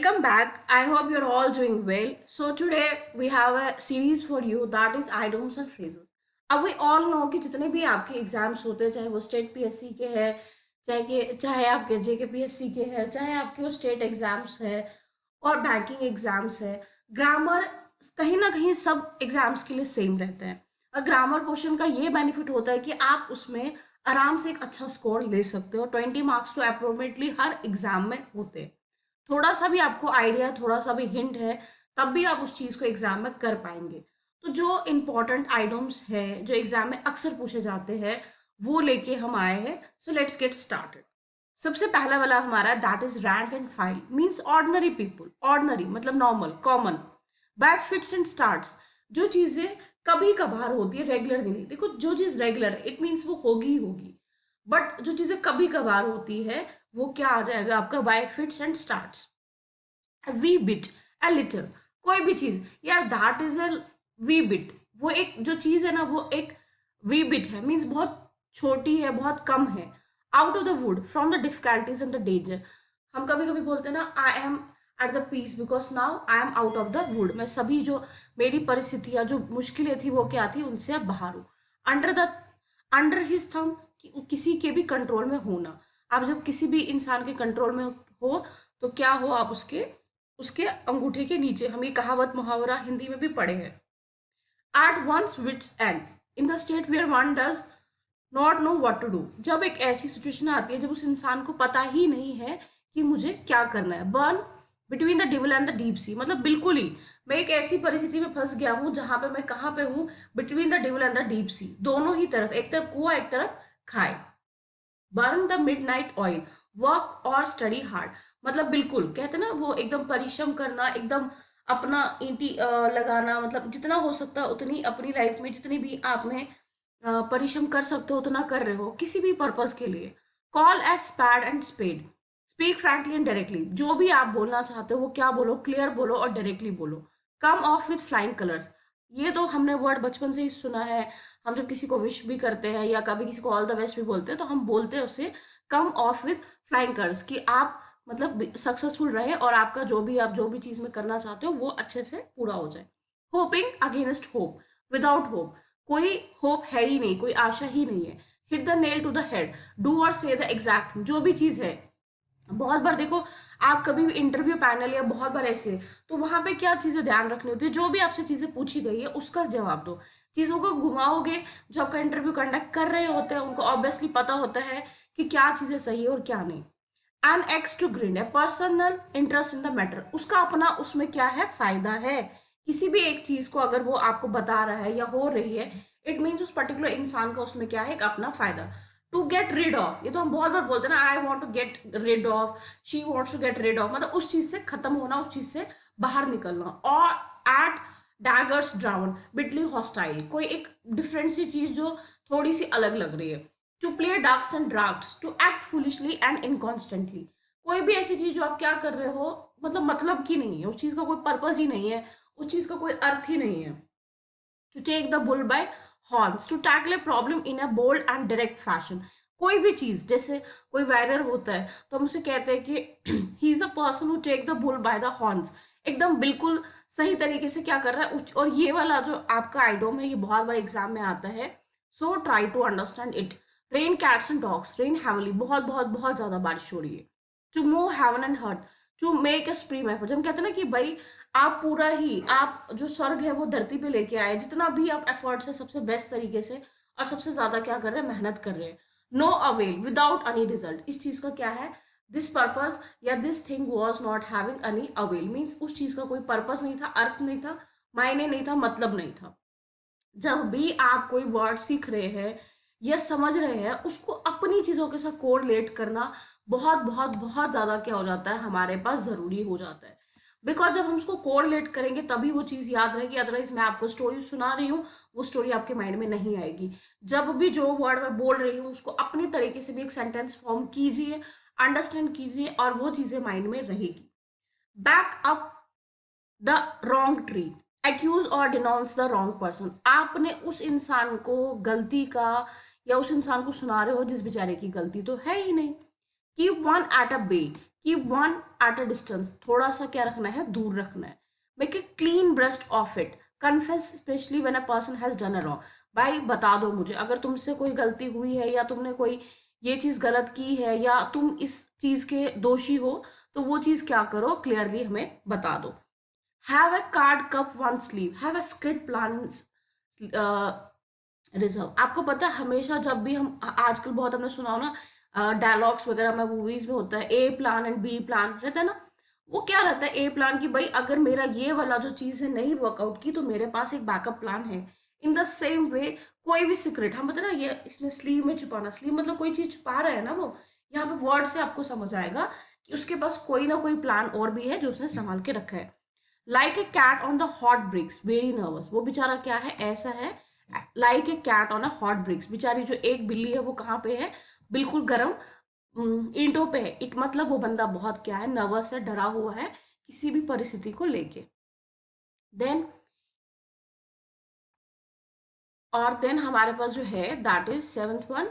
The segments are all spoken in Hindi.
Welcome back. I hope you're all doing well. So today we have a series for you that is idioms and phrases. अब we all know कि जितने भी आपके एग्जाम्स होते हैं, चाहे वो स्टेट पीएससी के हैं, चाहे आपके जेके पीएससी के हैं, चाहे आपके वो स्टेट एग्जाम्स है और बैंकिंग एग्जाम्स है, ग्रामर कहीं ना कहीं सब एग्जाम्स के लिए सेम रहता है। और ग्रामर पोर्शन का ये बेनिफिट होता है कि आप उसमें आराम से एक अच्छा स्कोर ले सकते हो। 20 मार्क्स तो अप्रोक्सीमेटली हर एग्जाम में होते हैं। थोड़ा सा भी आपको आइडिया, थोड़ा सा भी हिंट है, तब भी आप उस चीज़ को एग्जाम में कर पाएंगे। तो जो इम्पोर्टेंट आइटम्स है जो एग्जाम में अक्सर पूछे जाते हैं वो लेके हम आए हैं। So let's get started. सबसे पहला वाला हमारा that is rank and file. Means ordinary people, ordinary मतलब normal, common. By fits and starts, जो चीज़ें कभी कभार होती है, रेगुलर नहीं। देखो, जो चीज़ रेगुलर है इट मीन्स वो होगी ही होगी, बट जो चीज़ें कभी कभार होती है वो क्या आ जाएगा आपका? By fits and starts. Wee bit, a little, कोई भी चीज यार, that is a wee bit. वो एक जो चीज है ना, वो एक वी बिट है, मीन्स बहुत छोटी है, बहुत कम है। Out of the wood, from the difficulties and the danger. हम कभी कभी बोलते हैं ना, I am at the peace because now I am out of the wood. मैं सभी जो मेरी परिस्थितियां, जो मुश्किलें थी वो क्या थी, उनसे अब बाहर हूँ। Under the, under his thumb, किसी के भी कंट्रोल में होना। आप जब किसी भी इंसान के कंट्रोल में हो तो क्या हो, आप उसके उसके अंगूठे के नीचे। हम ये कहावत मुहावरा हिंदी में भी पढ़े हैं। At one's wits end, in the state where one does not know what to do. जब एक ऐसी सिचुएशन आती है जब उस इंसान को पता ही नहीं है कि मुझे क्या करना है। Burn between the डिविल and the deep sea, मतलब बिल्कुल ही मैं एक ऐसी परिस्थिति में फंस गया हूँ जहां पे मैं कहाँ पे हूँ, between the डिविल and the deep sea, दोनों ही तरफ, एक तरफ कुआ एक तरफ खाए। Burn the midnight oil, work और स्टडी हार्ड, मतलब बिल्कुल कहते ना वो एकदम परिश्रम करना, एकदम अपना ईंटी लगाना, मतलब जितना हो सकता है उतनी अपनी लाइफ में जितनी भी आप में परिश्रम कर सकते हो उतना कर रहे हो किसी भी पर्पज के लिए। Call as spade and spade, speak frankly and directly, जो भी आप बोलना चाहते हो वो क्या बोलो, क्लियर बोलो और डायरेक्टली बोलो। कम ऑफ विथ फ्लाइंग कलर्स, ये तो हमने वर्ड बचपन से ही सुना है। हम जब किसी को विश भी करते हैं या कभी किसी को ऑल द बेस्ट भी बोलते हैं तो हम बोलते हैं उसे कम ऑफ विथ फ्लाइंग कलर्स, कि आप मतलब सक्सेसफुल रहे और आपका आप जो भी चीज में करना चाहते हो वो अच्छे से पूरा हो जाए। Hoping against hope, without hope, कोई होप है ही नहीं, कोई आशा ही नहीं है। Hit the nail to the head, do और से द एग्जैक्ट, जो भी चीज है। बहुत बार देखो, आप कभी भी इंटरव्यू पैनल या बहुत बार ऐसे, तो वहां पे क्या चीजें ध्यान रखनी होती है, जो भी आपसे चीजें पूछी गई है उसका जवाब दो। चीजों को घुमाओगे, जो आपका इंटरव्यू कंडक्ट कर रहे होते हैं उनको ऑब्वियसली पता होता है कि क्या चीजें सही है और क्या नहीं। एन एक्स टू ग्रीन है, personal interest in the matter, उसका अपना उसमें क्या है, फायदा है। किसी भी एक चीज को अगर वो आपको बता रहा है या हो रही है, इट मीन्स उस पर्टिकुलर इंसान का उसमें क्या है, एक अपना फायदा। टू गेट रिड ऑफ, ये तो हम बहुत बार बोलते हैं ना, I want to get rid of, she wants to get rid of, मतलब उस चीज से खत्म होना, उस चीज से बाहर निकलना। और at daggers drawn, bitterly hostile, कोई एक डिफरेंट सी चीज जो थोड़ी सी अलग लग रही है। To play ducks and drakes, to act foolishly and inconstantly, कोई भी ऐसी चीज जो आप क्या कर रहे हो, मतलब की नहीं है, उस चीज का कोई पर्पज ही नहीं है, उस चीज का कोई अर्थ ही नहीं है। To take the bull by horns, to tackle a problem in a bold and direct fashion, कोई भी चीज, जैसे कोई वायरल होता है तो हम उसे कहते हैं कि he is the person who take the bull by the horns, एकदम बिल्कुल सही तरीके से क्या कर रहा है। और ये वाला जो आपका आइडोम है ये बहुत बार एग्जाम में आता है, so try to understand it. Rain cats and dogs, rain heavily, बहुत बहुत बहुत ज्यादा बारिश हो रही है। To move heaven and earth, to make a supreme effort, जब हम कहते हैं ना कि भाई आप पूरा ही, आप जो स्वर्ग है वो धरती पे लेके आए, जितना भी आप एफर्ट्स है सबसे बेस्ट तरीके से और सबसे ज्यादा क्या कर रहे हैं, मेहनत कर रहे हैं। No avail without any result, इस चीज का क्या है, दिस पर्पज या this thing was not having any avail, means उस चीज का कोई पर्पज नहीं था, अर्थ नहीं था, मायने नहीं था, मतलब नहीं था। जब भी आप कोई वर्ड सीख रहे हैं या समझ रहे हैं, उसको अपनी चीजों के साथ कोरिलेट करना बहुत बहुत बहुत ज्यादा क्या हो जाता है, हमारे पास जरूरी हो जाता है। बिकॉज जब हम उसको कोरिलेट करेंगे तभी वो चीज याद रहेगी, अदरवाइज मैं आपको स्टोरी सुना रही हूँ, वो स्टोरी आपके माइंड में नहीं आएगी। जब भी जो वर्ड मैं बोल रही हूँ उसको अपनी तरीके से भी एक सेंटेंस फॉर्म कीजिए, अंडरस्टैंड कीजिए और वो चीजें माइंड में रहेगी। Bark up the wrong tree, accuse और डिनाउंस द रॉन्ग पर्सन, आपने उस इंसान को गलती का या उस इंसान को सुना रहे हो जिस बेचारे की गलती तो है ही नहीं। Keep one at a bay, keep one at a distance, थोड़ा सा क्या रखना है, दूर रखना है। Make a clean breast of it, confess especially when a person has done a wrong, भाई बता दो मुझे अगर तुमसे कोई गलती हुई है या तुमने कोई ये चीज गलत की है या तुम इस चीज के दोषी हो, तो वो चीज क्या करो, क्लियरली हमें बता दो। Have a card cup one sleeve, have a script plan reserve. आपको पता है हमेशा जब भी हम आजकल बहुत हमने सुना हो ना, डायलॉग्स वगैरह में मूवीज में होता है ए प्लान एंड बी प्लान रहता है ना, वो क्या रहता है ए प्लान की भाई अगर मेरा ये वाला जो चीज है नहीं वर्कआउट की तो मेरे पास एक बैकअप प्लान है। इन द सेम वे कोई भी सीक्रेट हम बताए ना, ये इसने स्लीव में छुपाना, स्लीव मतलब कोई चीज छुपा रहा है ना वो, यहाँ पे वर्ड से आपको समझ आएगा कि उसके पास कोई ना कोई प्लान और भी है जो उसने संभाल के रखा है। Like a cat on the hot bricks very nervous, वो बेचारा क्या है, ऐसा है like a cat on a hot bricks, बेचारी जो एक बिल्ली है वो कहाँ पे है, बिल्कुल गर्म ईंटों पे है। इट मतलब वो बंदा बहुत क्या है, नर्वस है, डरा हुआ है किसी भी परिस्थिति को लेके। देन और देन हमारे पास जो है that is seventh one,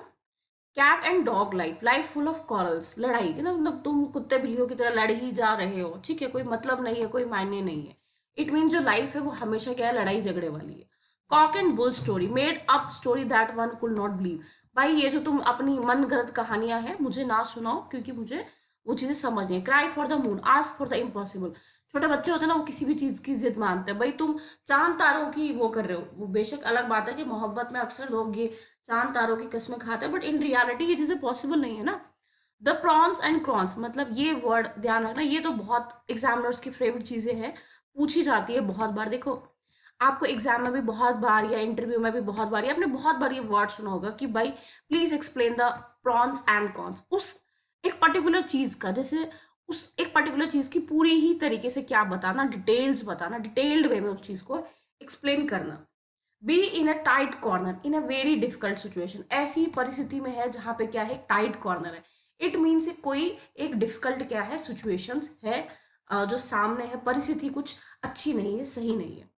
cat and dog life, life full of quarrels, लड़ाई की ना, मतलब तुम कुत्ते बिल्लियों की तरह लड़ ही जा रहे हो, ठीक है, कोई मतलब नहीं है, कोई मायने नहीं है। इट मीन जो लाइफ है वो हमेशा क्या है, लड़ाई झगड़े वाली है। Cock and bull story, made up story that one could not believe, भाई ये जो तुम अपनी मन गलत कहानियां हैं मुझे ना सुनाओ क्योंकि मुझे वो चीजें समझ नहीं है। Cry for the moon, ask for the impossible, छोटे बच्चे होते हैं ना वो किसी भी चीज की जिद मानते हैं, भाई तुम चांद तारों की वो कर रहे हो, वो बेशक अलग बात है कि मोहब्बत में अक्सर लोग ये चांद तारों की कस्में खाते हैं, बट इन रियलिटी ये चीजें पॉसिबल नहीं है ना। द प्रॉन्स एंड क्रॉन्स, मतलब ये वर्ड ध्यान रखना, ये तो बहुत एग्जामिनर्स की फेवरेट चीजें हैं, पूछी जाती है बहुत बार। देखो आपको एग्जाम में भी बहुत बार या इंटरव्यू में भी बहुत बार या आपने बहुत बार ये वर्ड सुना होगा कि भाई please explain the prawns and cons, उस एक पर्टिकुलर चीज का, जैसे उस एक पर्टिकुलर चीज की पूरी ही तरीके से क्या बताना, डिटेल्स बताना, डिटेल्ड वे में उस चीज को एक्सप्लेन करना। Be in a tight corner in a very difficult situation, ऐसी परिस्थिति में है जहां पे क्या है, टाइट कॉर्नर है। इट मीन्स कोई एक डिफिकल्ट क्या है, सिचुएशंस है, जो सामने है, परिस्थिति कुछ अच्छी नहीं है, सही नहीं है।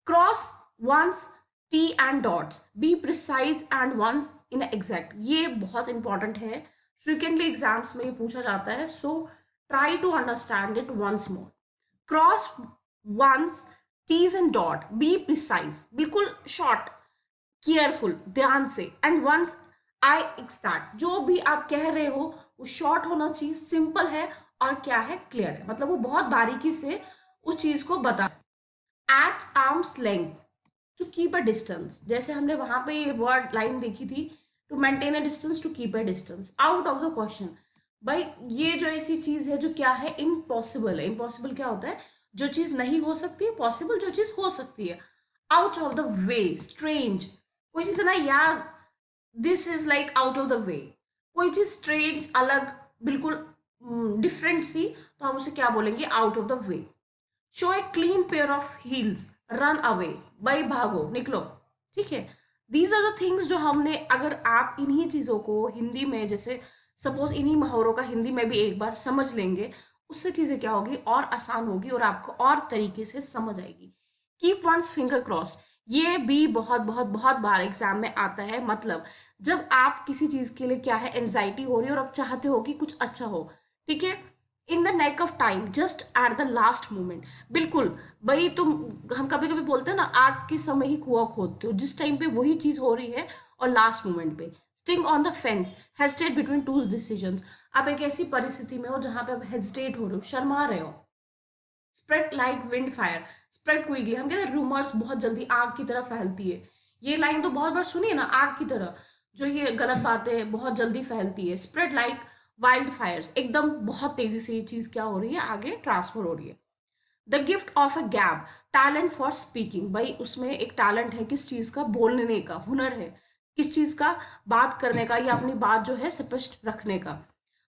Cross one's T and dots, be precise and one's in exact, ये बहुत इंपॉर्टेंट है, फ्रिक्वेंटली एग्जाम्स में ये पूछा जाता है, so try to understand it once more. Cross one's T's and dot, be precise, बिल्कुल शॉर्ट, केयरफुल, ध्यान से, एंड वंस आई एक्सैक्ट, जो भी आप कह रहे हो वो शॉर्ट होना चाहिए, सिंपल है और क्या है, क्लियर है, मतलब वो बहुत बारीकी से उस चीज को बता। At arm's length, to keep a distance, जैसे हमने वहां पे ये वर्ड लाइन देखी थी, to maintain a distance, to keep a distance, out of the question, भाई ये जो ऐसी चीज है जो क्या है, इम्पॉसिबल है। इम्पॉसिबल क्या होता है, जो चीज नहीं हो सकती है, पॉसिबल जो चीज हो सकती है। Out of the way, strange, कोई चीज है ना यार, this is like out of the way, कोई चीज स्ट्रेंज, अलग, बिल्कुल डिफरेंट सी, तो हम उसे क्या बोलेंगे, out of the way. Show a clean pair of heels, run away, भाई भागो, निकलो, ठीक है। दीज आर द थिंग्स जो हमने, अगर आप इन्हीं चीजों को हिंदी में, जैसे सपोज इन्हीं मुहावरों का हिंदी में भी एक बार समझ लेंगे, उससे चीजें क्या होगी, और आसान होगी और आपको और तरीके से समझ आएगी। कीप वंस फिंगर क्रॉस, ये भी बहुत बहुत बहुत बार एग्जाम में आता है, मतलब जब आप किसी चीज के लिए क्या है, एंजाइटी हो रही है और आप चाहते हो कि कुछ अच्छा हो, ठीक है, in the neck of time, just at the last moment, बिल्कुल, भाई तुम, हम कभी कभी बोलते हैं ना, आग के समय ही कुआं खोदते हो, जिस टाइम पे वही चीज हो रही है और लास्ट मोमेंट पे। Sting on the fence, hesitate between two decisions, आप एक ऐसी परिस्थिति में हो जहां पे आप हेजिटेट हो रहे हो, शर्मा रहे हो। Spread like wind fire, spread quickly, हम कहते हैं रूमर्स बहुत जल्दी आग की तरह फैलती है, ये लाइन तो बहुत बार सुनी है ना, आग की तरह, जो ये गलत बातें बहुत जल्दी फैलती है। स्प्रेड लाइक वाइल्ड फायर्स, एकदम बहुत तेजी से ये चीज क्या हो रही है, आगे ट्रांसफर हो रही है। The gift of a gap, talent for speaking, भाई उसमें एक टैलेंट है, किस चीज का, बोलने का हुनर है, किस चीज का, बात करने का, या अपनी बात जो है स्पष्ट रखने का।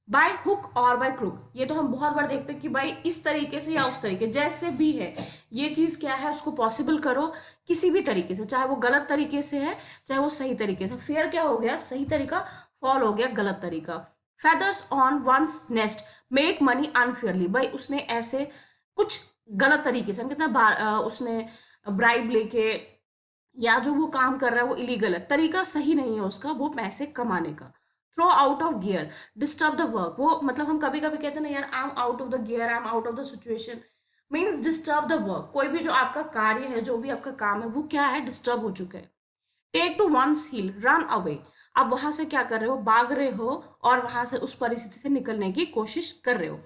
बाय हुक और बाय क्रुक, ये तो हम बहुत बार देखते हैं कि भाई इस तरीके से या उस तरीके, जैसे भी है ये चीज क्या है, उसको पॉसिबल करो किसी भी तरीके से, चाहे वो गलत तरीके से है चाहे वो सही तरीके से। फेयर क्या हो गया, सही तरीका, फॉल हो गया गलत तरीका। Feathers on one's nest make money unfairly, भाई उसने ऐसे कुछ गलत तरीके से, हम कितना उसने ब्राइब लेके या जो वो काम कर रहा है वो इलीगल है, तरीका सही नहीं है उसका वो पैसे कमाने का। Throw out of gear, disturb the work, वो मतलब हम कभी कभी कहते हैं ना यार I am out of the gear, I am out of the situation, means disturb the work, कोई भी जो आपका कार्य है, जो भी आपका काम है, वो क्या है, डिस्टर्ब हो चुका है। Take to one's heel, run away, आप वहां से क्या कर रहे हो, भाग रहे हो और वहां से उस परिस्थिति से निकलने की कोशिश कर रहे हो।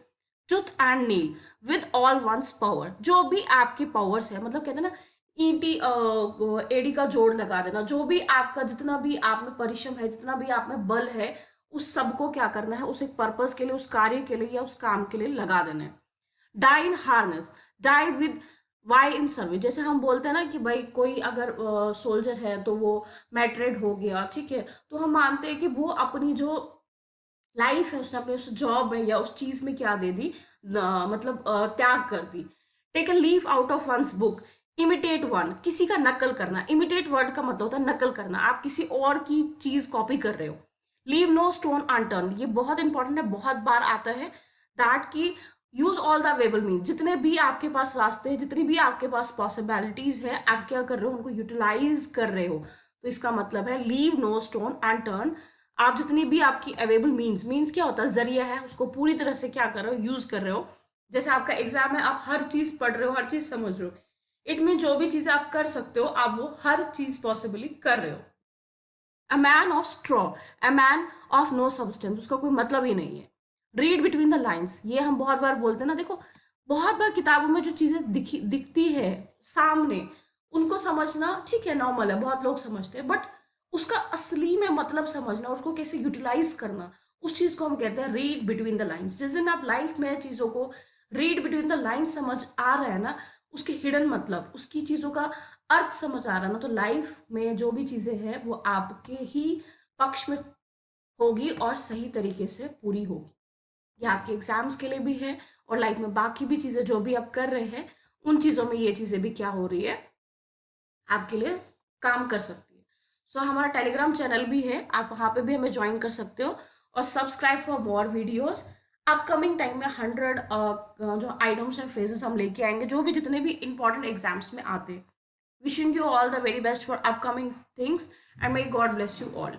ट्रुथ and nail with all one's power, जो भी आपके पावर्स है, मतलब कहते हैं ना ईटी एडी का जोड़ लगा देना, जो भी आपका जितना भी आप में परिश्रम है, जितना भी आप में बल है, उस सबको क्या करना है, उस एक पर्पस के लिए, उस कार्य के लिए या उस काम के लिए लगा देना है। Die in harness, die with while in service, जैसे हम बोलते हैं ना कि भाई कोई अगर सोल्जर है तो वो मैट्रेड हो गया, ठीक है, तो हम मानते हैं कि वो अपनी जो लाइफ है उसने अपने उस जॉब में या उस चीज में क्या दे दी, मतलब त्याग कर दी। Take a leaf out of one's book, imitate one, किसी का नकल करना, इमिटेट वर्ड का मतलब होता है नकल करना, आप किसी और की चीज कॉपी कर रहे हो। लीव नो स्टोन अनटर्न, ये बहुत इंपॉर्टेंट है, बहुत बार आता है, दैट की use all the available mean, जितने भी आपके पास रास्ते हैं, जितनी भी आपके पास पॉसिबिलिटीज है, आप क्या कर रहे हो, उनको यूटिलाइज कर रहे हो। तो इसका मतलब है लीव नो स्टोन अनटर्न, आप जितनी भी आपकी अवेलेबल मीन्स क्या होता है, जरिया है, उसको पूरी तरह से क्या कर रहे हो, यूज कर रहे हो। जैसे आपका एग्जाम है, आप हर चीज पढ़ रहे हो, हर चीज समझ रहे हो, इट मीन जो भी चीजें आप कर सकते हो, आप वो हर चीज पॉसिबली कर रहे हो। A man of straw, a man of no substance, उसका कोई मतलब ही नहीं है। रीड बिटवीन द लाइन्स, ये हम बहुत बार बोलते हैं ना, देखो बहुत बार किताबों में जो चीजें दिखती है सामने, उनको समझना ठीक है, नॉर्मल है, बहुत लोग समझते हैं, बट उसका असली में मतलब समझना, उसको कैसे यूटिलाइज करना, उस चीज को हम कहते हैं रीड बिटवीन द लाइन्स। जिस दिन आप लाइफ में चीजों को रीड बिटवीन द लाइन्स समझ आ रहा है ना, उसके हिडन मतलब, उसकी चीजों का अर्थ समझ आ रहा है ना, तो लाइफ में जो भी चीजें हैं वो आपके ही पक्ष में होगी और सही तरीके से पूरी होगी। ये आपके एग्जाम्स के लिए भी है और लाइफ में बाकी भी चीजें जो भी आप कर रहे हैं, उन चीजों में ये चीजें भी क्या हो रही है, आपके लिए काम कर सकती है। सो हमारा टेलीग्राम चैनल भी है, आप वहां पे भी हमें ज्वाइन कर सकते हो और subscribe for more videos. Upcoming time में 100 जो आइटम्स एंड फ्रेजेस हम लेके आएंगे, जो भी जितने भी इंपॉर्टेंट एग्जाम्स में आते हैं। Wishing you all the very best for upcoming things and may God bless you all.